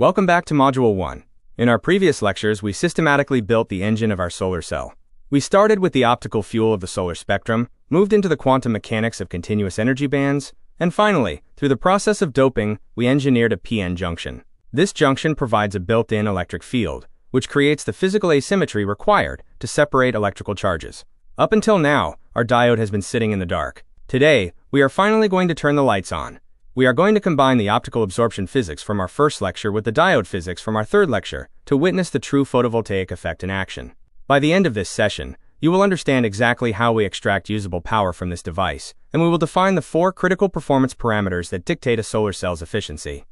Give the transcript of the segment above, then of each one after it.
Welcome back to Module 1. In our previous lectures, we systematically built the engine of our solar cell. We started with the optical fuel of the solar spectrum, moved into the quantum mechanics of continuous energy bands, and finally, through the process of doping, we engineered a p-n junction. This junction provides a built-in electric field, which creates the physical asymmetry required to separate electrical charges. Up until now, our diode has been sitting in the dark. Today, we are finally going to turn the lights on. We are going to combine the optical absorption physics from our first lecture with the diode physics from our third lecture to witness the true photovoltaic effect in action. By the end of this session, you will understand exactly how we extract usable power from this device, and we will define the 4 critical performance parameters that dictate a solar cell's efficiency.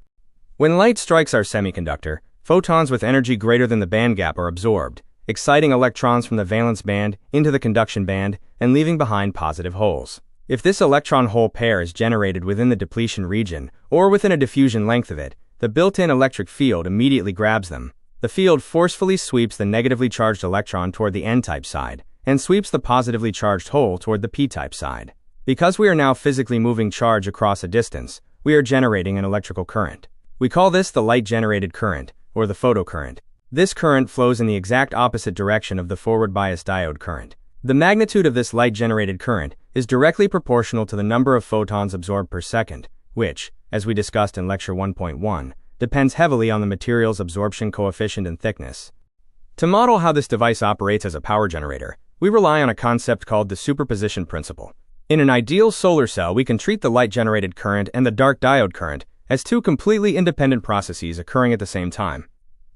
When light strikes our semiconductor, photons with energy greater than the band gap are absorbed, exciting electrons from the valence band into the conduction band and leaving behind positive holes. If this electron-hole pair is generated within the depletion region or within a diffusion length of it, the built-in electric field immediately grabs them. The field forcefully sweeps the negatively charged electron toward the n-type side and sweeps the positively charged hole toward the p-type side. Because we are now physically moving charge across a distance, we are generating an electrical current. We call this the light-generated current, or the photocurrent. This current flows in the exact opposite direction of the forward-biased diode current. The magnitude of this light-generated current is directly proportional to the number of photons absorbed per second, which, as we discussed in Lecture 1.1, depends heavily on the material's absorption coefficient and thickness. To model how this device operates as a power generator, we rely on a concept called the superposition principle. In an ideal solar cell, we can treat the light-generated current and the dark diode current as 2 completely independent processes occurring at the same time.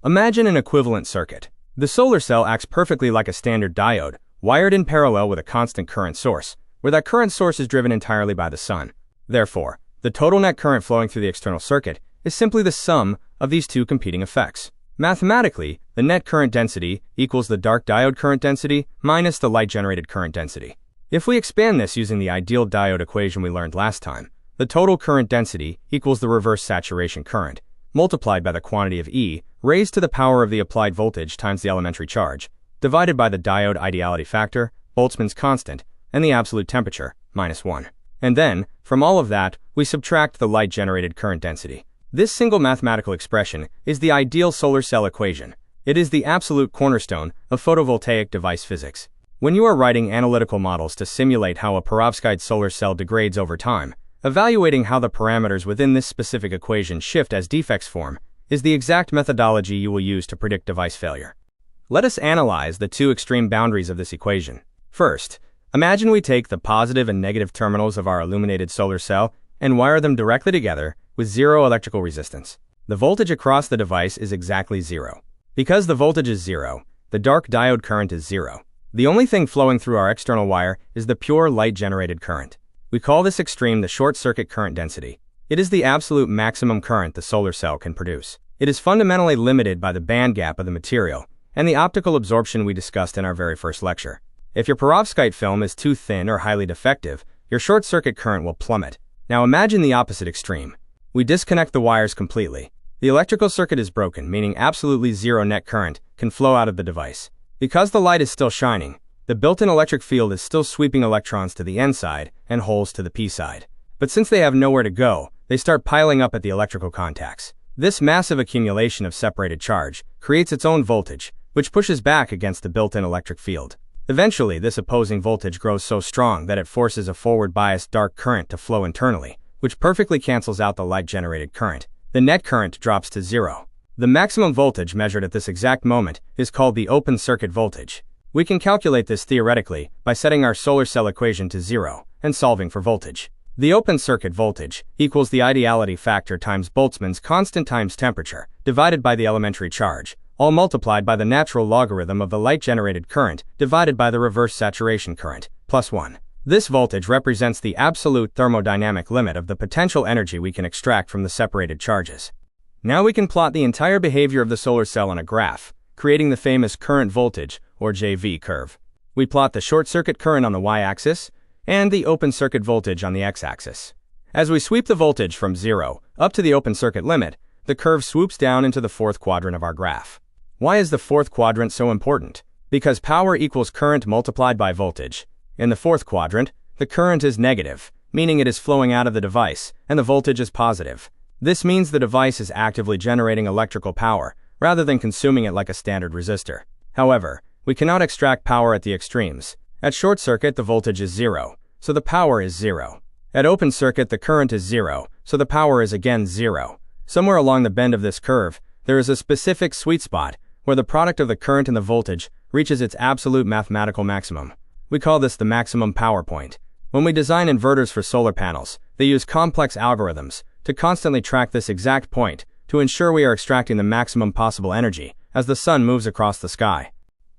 Imagine an equivalent circuit. The solar cell acts perfectly like a standard diode, wired in parallel with a constant current source, where that current source is driven entirely by the sun. Therefore, the total net current flowing through the external circuit is simply the sum of these 2 competing effects. Mathematically, the net current density equals the dark diode current density minus the light-generated current density. If we expand this using the ideal diode equation we learned last time, the total current density equals the reverse saturation current, multiplied by the quantity of E raised to the power of the applied voltage times the elementary charge, divided by the diode ideality factor, Boltzmann's constant, and the absolute temperature, -1. And then, from all of that, we subtract the light-generated current density. This single mathematical expression is the ideal solar cell equation. It is the absolute cornerstone of photovoltaic device physics. When you are writing analytical models to simulate how a perovskite solar cell degrades over time, evaluating how the parameters within this specific equation shift as defects form is the exact methodology you will use to predict device failure. Let us analyze the 2 extreme boundaries of this equation. First, imagine we take the positive and negative terminals of our illuminated solar cell and wire them directly together with 0 electrical resistance. The voltage across the device is exactly 0. Because the voltage is 0, the dark diode current is 0. The only thing flowing through our external wire is the pure light-generated current. We call this extreme the short-circuit current density. It is the absolute maximum current the solar cell can produce. It is fundamentally limited by the band gap of the material and the optical absorption we discussed in our very first lecture. If your perovskite film is too thin or highly defective, your short-circuit current will plummet. Now imagine the opposite extreme. We disconnect the wires completely. The electrical circuit is broken, meaning absolutely 0 net current can flow out of the device. Because the light is still shining, the built-in electric field is still sweeping electrons to the n side and holes to the p side. But since they have nowhere to go, they start piling up at the electrical contacts. This massive accumulation of separated charge creates its own voltage, which pushes back against the built-in electric field. Eventually, this opposing voltage grows so strong that it forces a forward-biased dark current to flow internally, which perfectly cancels out the light-generated current. The net current drops to 0. The maximum voltage measured at this exact moment is called the open circuit voltage. We can calculate this theoretically by setting our solar cell equation to 0 and solving for voltage. The open circuit voltage equals the ideality factor times Boltzmann's constant times temperature divided by the elementary charge, all multiplied by the natural logarithm of the light-generated current divided by the reverse saturation current, +1. This voltage represents the absolute thermodynamic limit of the potential energy we can extract from the separated charges. Now we can plot the entire behavior of the solar cell on a graph, creating the famous current voltage, or JV curve. We plot the short-circuit current on the y-axis and the open circuit voltage on the x-axis. As we sweep the voltage from 0 up to the open circuit limit, the curve swoops down into the 4th quadrant of our graph. Why is the 4th quadrant so important? Because power equals current multiplied by voltage. In the 4th quadrant, the current is negative, meaning it is flowing out of the device, and the voltage is positive. This means the device is actively generating electrical power, rather than consuming it like a standard resistor. However, we cannot extract power at the extremes. At short circuit, the voltage is 0, so the power is 0. At open circuit, the current is 0, so the power is again 0. Somewhere along the bend of this curve, there is a specific sweet spot, where the product of the current and the voltage reaches its absolute mathematical maximum. We call this the maximum power point. When we design inverters for solar panels, they use complex algorithms to constantly track this exact point to ensure we are extracting the maximum possible energy as the sun moves across the sky.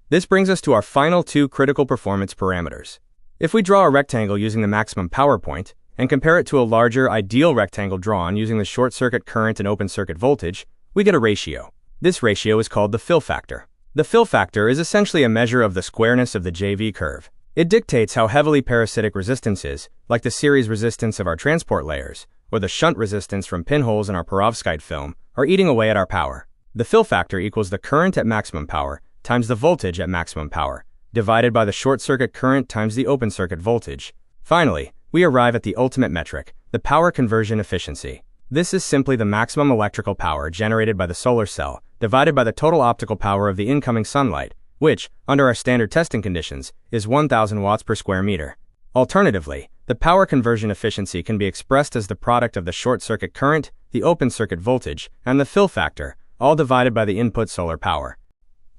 This brings us to our final two critical performance parameters. If we draw a rectangle using the maximum power point and compare it to a larger ideal rectangle drawn using the short circuit current and open circuit voltage, we get a ratio. This ratio is called the fill factor. The fill factor is essentially a measure of the squareness of the JV curve. It dictates how heavily parasitic resistances, like the series resistance of our transport layers, or the shunt resistance from pinholes in our perovskite film, are eating away at our power. The fill factor equals the current at maximum power times the voltage at maximum power, divided by the short circuit current times the open circuit voltage. Finally, we arrive at the ultimate metric, the power conversion efficiency. This is simply the maximum electrical power generated by the solar cell, divided by the total optical power of the incoming sunlight, which, under our standard testing conditions, is 1000 watts per square meter. Alternatively, the power conversion efficiency can be expressed as the product of the short circuit current, the open circuit voltage, and the fill factor, all divided by the input solar power.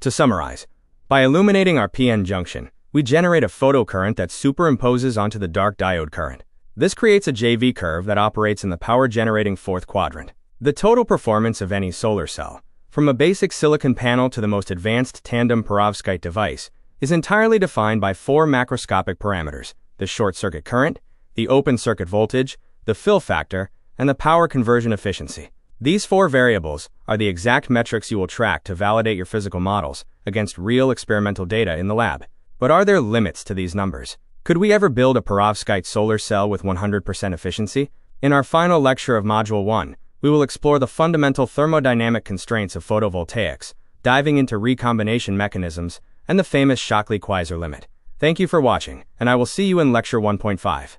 To summarize, by illuminating our PN junction, we generate a photocurrent that superimposes onto the dark diode current. This creates a JV curve that operates in the power-generating fourth quadrant. The total performance of any solar cell, from a basic silicon panel to the most advanced tandem perovskite device, is entirely defined by four macroscopic parameters: the short circuit current, the open circuit voltage, the fill factor, and the power conversion efficiency. These four variables are the exact metrics you will track to validate your physical models against real experimental data in the lab. But are there limits to these numbers? Could we ever build a perovskite solar cell with 100% efficiency? In our final lecture of Module 1, we will explore the fundamental thermodynamic constraints of photovoltaics, diving into recombination mechanisms and the famous Shockley-Queisser limit. Thank you for watching, and I will see you in Lecture 1.5.